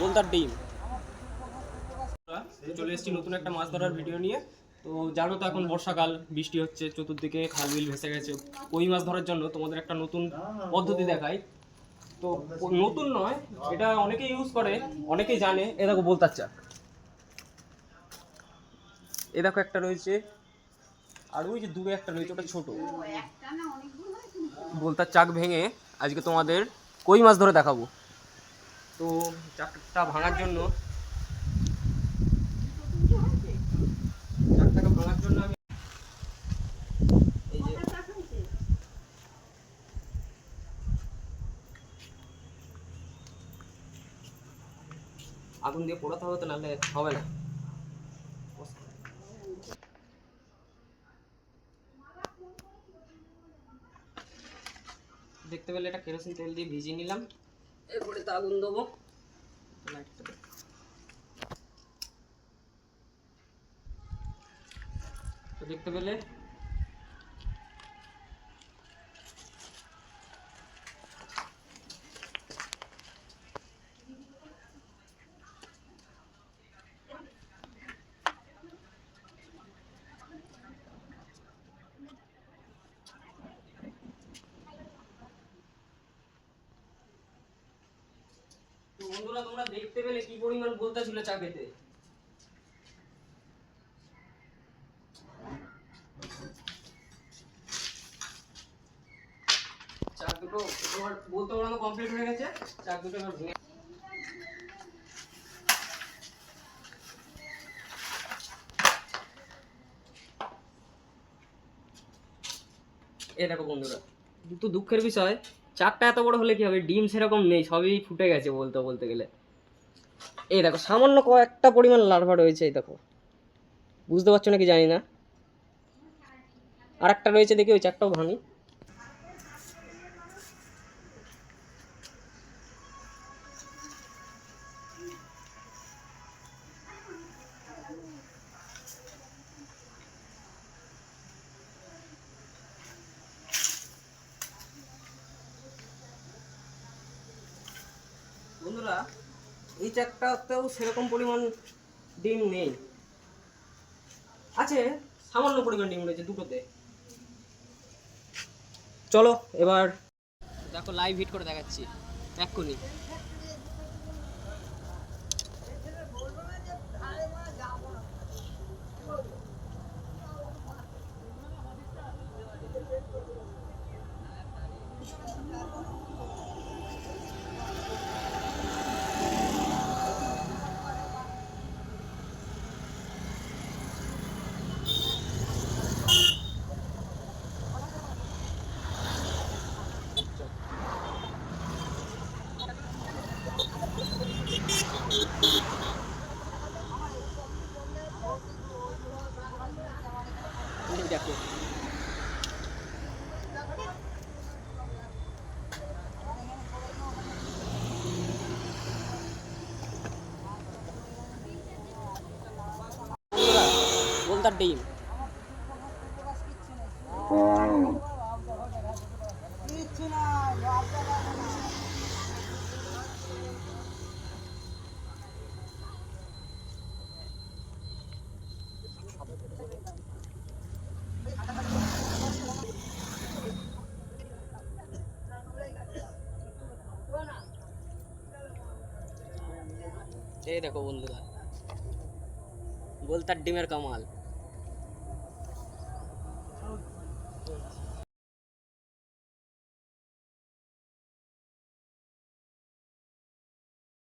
বোলতার ডিম। চলে এসেছি নতুন একটা মাছ ধরার ভিডিও নিয়ে। তো জানো তো এখন বর্ষাকাল, বৃষ্টি হচ্ছে, চতুর্দিকে খাল বিল ভেসে গেছে। কই মাছ ধরার জন্য তোমাদের একটা নতুন পদ্ধতি দেখাই। তো নতুন নয়, এটা অনেকেই ইউজ করে, অনেকেই জানে। এ দেখো বোলতার চাক, এ দেখো একটা রয়েছে, আর ওই যে দূরে একটা রয়েছে, ওটা ছোট। বোলতার চাক ভেঙে আজকে তোমাদের কই মাছ ধরে দেখাবো। তো চাকটা ভাঙার জন্য আমি এই যে আগুন দিয়ে পোড়াতে হবে, তো নাহলে হবে না। দেখতে পেলে এটা কেরোসিন তেল দিয়ে ভিজিয়ে নিলাম, এরপরে তো আগুন দেবো। তো দেখতে পেলে তো বন্ধুরা, তোমরা দেখতে পেলে কি পরিমাণ বলতা ছিল চাকেতে। চাক দুটো তোমার বলতে ওড়ানো কমপ্লিট হয়ে গেছে। চাক দুটো এবার ভেঙে এই দেখো বন্ধুরা, কিন্তু দুঃখের বিষয়, চাকটা এত বড় হলে কি হবে, ডিম সেরকম নেই, সবই ফুটে গেছে বলতে গেলে। এই দেখো সামান্য কয়েকটা পরিমাণ লার্ভা রয়েছে, এই দেখো, বুঝতে পারছো নাকি জানি না। আর একটা রয়েছে, দেখি ওই চাকটাও ভাঙি। বন্ধুরা, এই চাকটাতেও সেরকম পরিমাণ ডিম নেই, আছে সামান্য পরিমাণ ডিম রয়েছে দুটোতে। চলো এবার দেখো, লাইভ হিট করে দেখাচ্ছি এক্ষুনি। দেখো বোলতার ডিম। এই দেখো বন্ধুরা, বোলতার ডিমের কামাল।